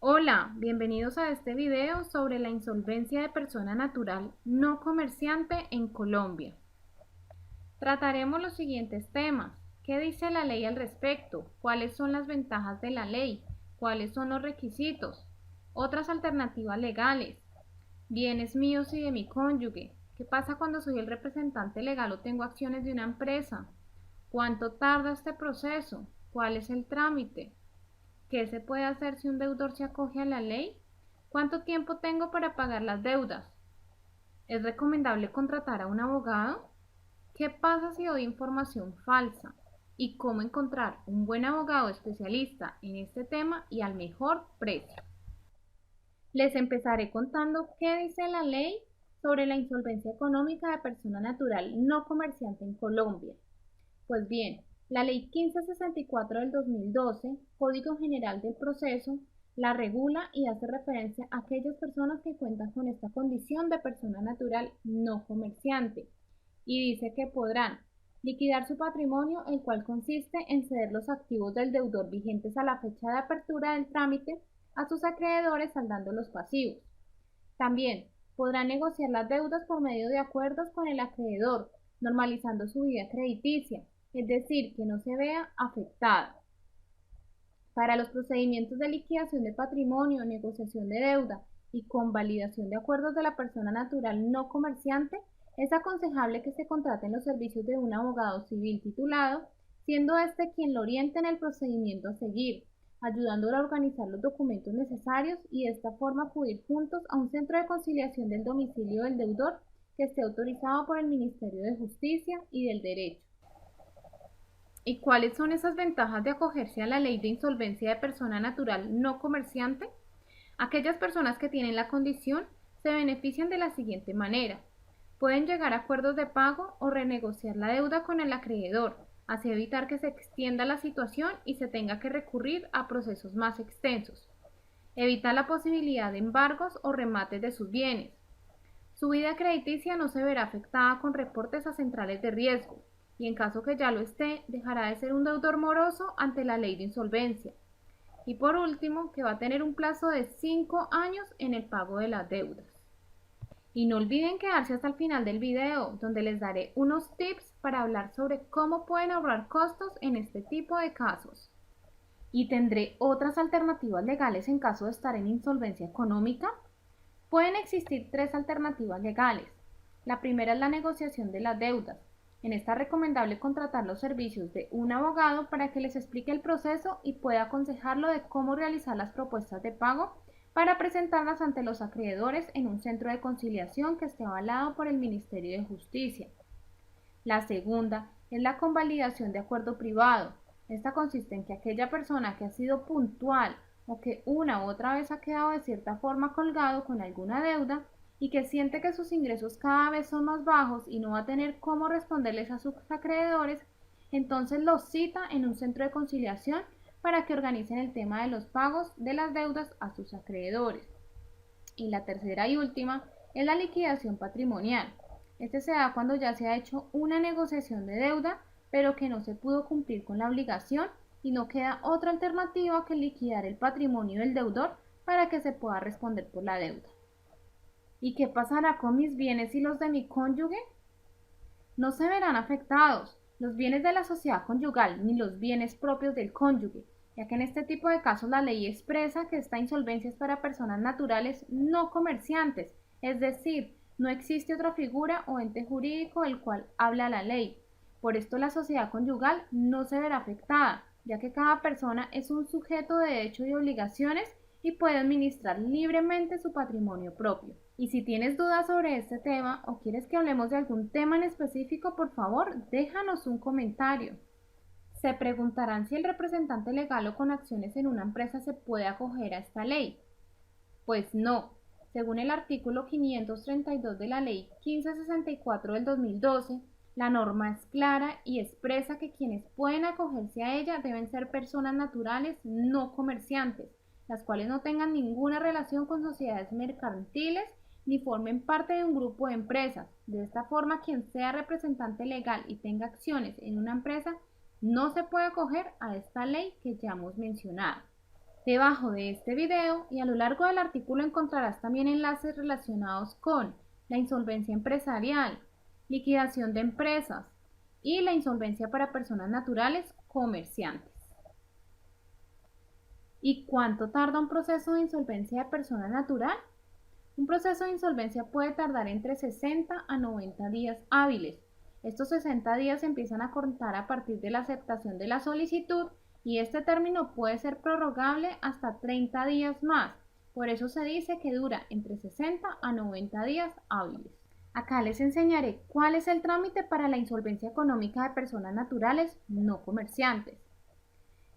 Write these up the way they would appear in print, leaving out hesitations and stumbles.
Hola, bienvenidos a este video sobre la insolvencia de persona natural no comerciante en Colombia. Trataremos los siguientes temas. ¿Qué dice la ley al respecto? ¿Cuáles son las ventajas de la ley? ¿Cuáles son los requisitos? Otras alternativas legales. Bienes míos y de mi cónyuge. ¿Qué pasa cuando soy el representante legal o tengo acciones de una empresa? ¿Cuánto tarda este proceso? ¿Cuál es el trámite? ¿Qué se puede hacer si un deudor se acoge a la ley? ¿Cuánto tiempo tengo para pagar las deudas? ¿Es recomendable contratar a un abogado? ¿Qué pasa si doy información falsa? ¿Y cómo encontrar un buen abogado especialista en este tema y al mejor precio? Les empezaré contando qué dice la ley sobre la insolvencia económica de persona natural no comerciante en Colombia. Pues bien, la Ley 1564 del 2012, Código General del Proceso, la regula y hace referencia a aquellas personas que cuentan con esta condición de persona natural no comerciante y dice que podrán liquidar su patrimonio, el cual consiste en ceder los activos del deudor vigentes a la fecha de apertura del trámite a sus acreedores saldando los pasivos. También podrán negociar las deudas por medio de acuerdos con el acreedor, normalizando su vida crediticia, es decir, que no se vea afectada. Para los procedimientos de liquidación de patrimonio, negociación de deuda y convalidación de acuerdos de la persona natural no comerciante, es aconsejable que se contraten los servicios de un abogado civil titulado, siendo este quien lo oriente en el procedimiento a seguir, ayudándolo a organizar los documentos necesarios y de esta forma acudir juntos a un centro de conciliación del domicilio del deudor que esté autorizado por el Ministerio de Justicia y del Derecho. ¿Y cuáles son esas ventajas de acogerse a la ley de insolvencia de persona natural no comerciante? Aquellas personas que tienen la condición se benefician de la siguiente manera. Pueden llegar a acuerdos de pago o renegociar la deuda con el acreedor, así evitar que se extienda la situación y se tenga que recurrir a procesos más extensos. Evita la posibilidad de embargos o remates de sus bienes. Su vida crediticia no se verá afectada con reportes a centrales de riesgo y en caso que ya lo esté, dejará de ser un deudor moroso ante la ley de insolvencia. Y por último, que va a tener un plazo de 5 años en el pago de las deudas. Y no olviden quedarse hasta el final del video, donde les daré unos tips para hablar sobre cómo pueden ahorrar costos en este tipo de casos. Y tendré otras alternativas legales en caso de estar en insolvencia económica. Pueden existir tres alternativas legales. La primera es la negociación de las deudas. En esta es recomendable contratar los servicios de un abogado para que les explique el proceso y pueda aconsejarlo de cómo realizar las propuestas de pago para presentarlas ante los acreedores en un centro de conciliación que esté avalado por el Ministerio de Justicia. La segunda es la convalidación de acuerdo privado. Esta consiste en que aquella persona que ha sido puntual o que una u otra vez ha quedado de cierta forma colgado con alguna deuda y que siente que sus ingresos cada vez son más bajos y no va a tener cómo responderles a sus acreedores, entonces los cita en un centro de conciliación para que organicen el tema de los pagos de las deudas a sus acreedores. Y la tercera y última es la liquidación patrimonial. Este se da cuando ya se ha hecho una negociación de deuda, pero que no se pudo cumplir con la obligación y no queda otra alternativa que liquidar el patrimonio del deudor para que se pueda responder por la deuda. ¿Y qué pasará con mis bienes y los de mi cónyuge? No se verán afectados los bienes de la sociedad conyugal ni los bienes propios del cónyuge, ya que en este tipo de casos la ley expresa que esta insolvencia es para personas naturales no comerciantes, es decir, no existe otra figura o ente jurídico del cual habla la ley. Por esto la sociedad conyugal no se verá afectada, ya que cada persona es un sujeto de derechos y obligaciones y puede administrar libremente su patrimonio propio. Y si tienes dudas sobre este tema o quieres que hablemos de algún tema en específico, por favor, déjanos un comentario. Se preguntarán si el representante legal o con acciones en una empresa se puede acoger a esta ley. Pues no. Según el artículo 532 de la Ley 1564 del 2012, la norma es clara y expresa que quienes pueden acogerse a ella deben ser personas naturales no comerciantes, las cuales no tengan ninguna relación con sociedades mercantiles ni formen parte de un grupo de empresas. De esta forma, quien sea representante legal y tenga acciones en una empresa no se puede acoger a esta ley que ya hemos mencionado. Debajo de este video y a lo largo del artículo encontrarás también enlaces relacionados con la insolvencia empresarial, liquidación de empresas y la insolvencia para personas naturales comerciantes. ¿Y cuánto tarda un proceso de insolvencia de persona natural? Un proceso de insolvencia puede tardar entre 60 a 90 días hábiles. Estos 60 días empiezan a contar a partir de la aceptación de la solicitud y este término puede ser prorrogable hasta 30 días más. Por eso se dice que dura entre 60 a 90 días hábiles. Acá les enseñaré cuál es el trámite para la insolvencia económica de personas naturales no comerciantes.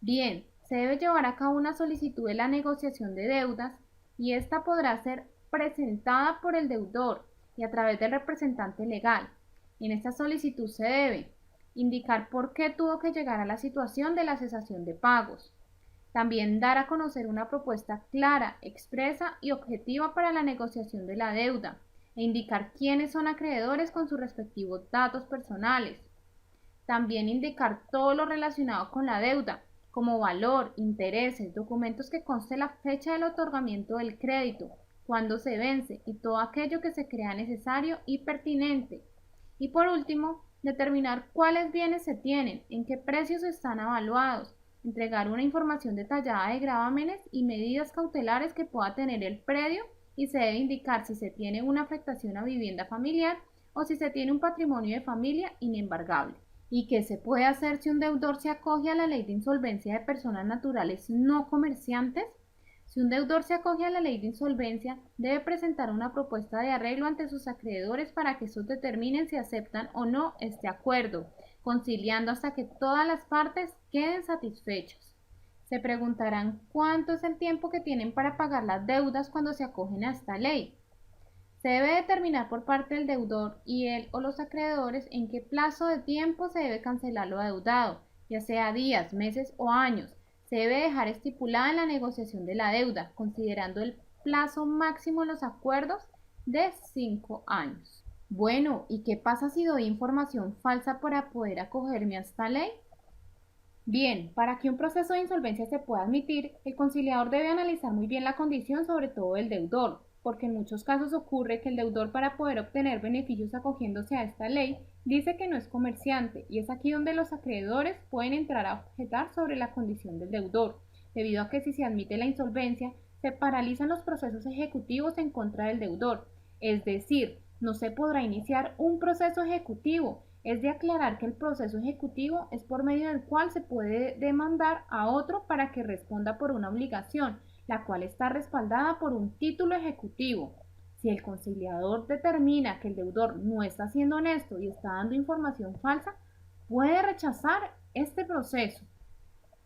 Bien, se debe llevar a cabo una solicitud de la negociación de deudas y esta podrá ser presentada por el deudor y a través del representante legal. En esta solicitud se debe indicar por qué tuvo que llegar a la situación de la cesación de pagos. También dar a conocer una propuesta clara, expresa y objetiva para la negociación de la deuda e indicar quiénes son acreedores con sus respectivos datos personales. También indicar todo lo relacionado con la deuda, como valor, intereses, documentos que conste la fecha del otorgamiento del crédito, cuándo se vence y todo aquello que se crea necesario y pertinente. Y por último, determinar cuáles bienes se tienen, en qué precios están avaluados, entregar una información detallada de gravámenes y medidas cautelares que pueda tener el predio y se debe indicar si se tiene una afectación a vivienda familiar o si se tiene un patrimonio de familia inembargable. ¿Y qué se puede hacer si un deudor se acoge a la ley de insolvencia de personas naturales no comerciantes? Si un deudor se acoge a la ley de insolvencia, debe presentar una propuesta de arreglo ante sus acreedores para que estos determinen si aceptan o no este acuerdo, conciliando hasta que todas las partes queden satisfechas. Se preguntarán cuánto es el tiempo que tienen para pagar las deudas cuando se acogen a esta ley. Se debe determinar por parte del deudor y él o los acreedores en qué plazo de tiempo se debe cancelar lo adeudado, ya sea días, meses o años. Se debe dejar estipulada en la negociación de la deuda, considerando el plazo máximo en los acuerdos de 5 años. Bueno, ¿y qué pasa si doy información falsa para poder acogerme a esta ley? Bien, para que un proceso de insolvencia se pueda admitir, el conciliador debe analizar muy bien la condición, sobre todo del deudor, porque en muchos casos ocurre que el deudor, para poder obtener beneficios acogiéndose a esta ley, dice que no es comerciante, y es aquí donde los acreedores pueden entrar a objetar sobre la condición del deudor, debido a que si se admite la insolvencia, se paralizan los procesos ejecutivos en contra del deudor, es decir, no se podrá iniciar un proceso ejecutivo. Es de aclarar que el proceso ejecutivo es por medio del cual se puede demandar a otro para que responda por una obligación, la cual está respaldada por un título ejecutivo. Si el conciliador determina que el deudor no está siendo honesto y está dando información falsa, puede rechazar este proceso.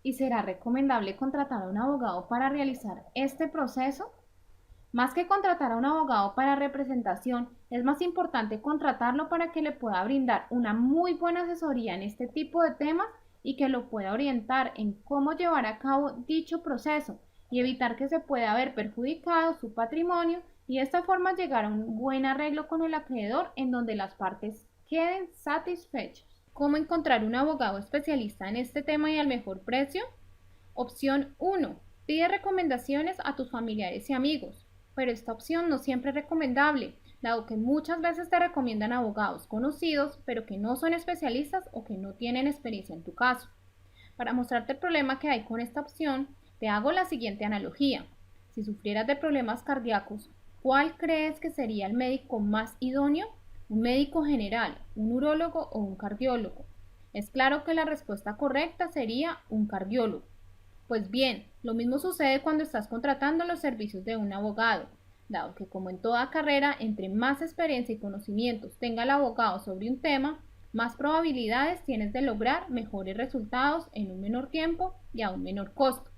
¿Y será recomendable contratar a un abogado para realizar este proceso? Más que contratar a un abogado para representación, es más importante contratarlo para que le pueda brindar una muy buena asesoría en este tipo de temas y que lo pueda orientar en cómo llevar a cabo dicho proceso y evitar que se pueda ver perjudicado su patrimonio y de esta forma llegar a un buen arreglo con el acreedor en donde las partes queden satisfechas. ¿Cómo encontrar un abogado especialista en este tema y al mejor precio? Opción 1. Pide recomendaciones a tus familiares y amigos, pero esta opción no siempre es recomendable, dado que muchas veces te recomiendan abogados conocidos, pero que no son especialistas o que no tienen experiencia en tu caso. Para mostrarte el problema que hay con esta opción, te hago la siguiente analogía. Si sufrieras de problemas cardíacos, ¿cuál crees que sería el médico más idóneo? ¿Un médico general, un urólogo o un cardiólogo? Es claro que la respuesta correcta sería un cardiólogo. Pues bien, lo mismo sucede cuando estás contratando los servicios de un abogado, dado que como en toda carrera, entre más experiencia y conocimientos tenga el abogado sobre un tema, más probabilidades tienes de lograr mejores resultados en un menor tiempo y a un menor costo.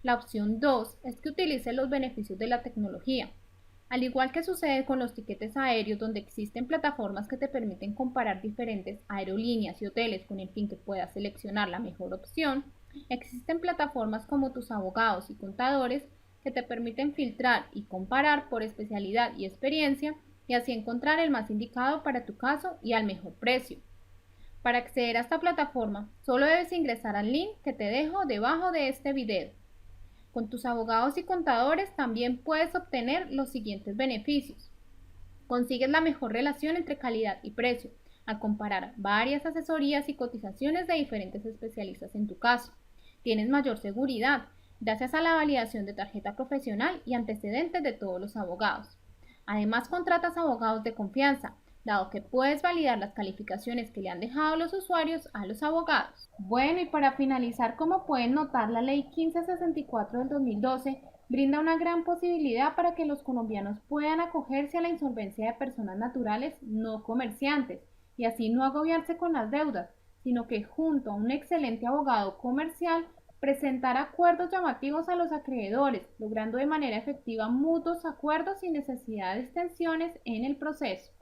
La opción 2 es que utilice los beneficios de la tecnología. Al igual que sucede con los tiquetes aéreos, donde existen plataformas que te permiten comparar diferentes aerolíneas y hoteles con el fin que puedas seleccionar la mejor opción, existen plataformas como Tus Abogados y Contadores que te permiten filtrar y comparar por especialidad y experiencia y así encontrar el más indicado para tu caso y al mejor precio. Para acceder a esta plataforma, solo debes ingresar al link que te dejo debajo de este video. Con tus abogados y contadores también puedes obtener los siguientes beneficios. Consigues la mejor relación entre calidad y precio, al comparar varias asesorías y cotizaciones de diferentes especialistas en tu caso. Tienes mayor seguridad, gracias a la validación de tarjeta profesional y antecedentes de todos los abogados. Además, contratas abogados de confianza, dado que puedes validar las calificaciones que le han dejado los usuarios a los abogados. Bueno, y para finalizar, como pueden notar, la Ley 1564 del 2012 brinda una gran posibilidad para que los colombianos puedan acogerse a la insolvencia de personas naturales no comerciantes y así no agobiarse con las deudas, sino que junto a un excelente abogado comercial presentar acuerdos llamativos a los acreedores, logrando de manera efectiva mutuos acuerdos sin necesidad de extensiones en el proceso.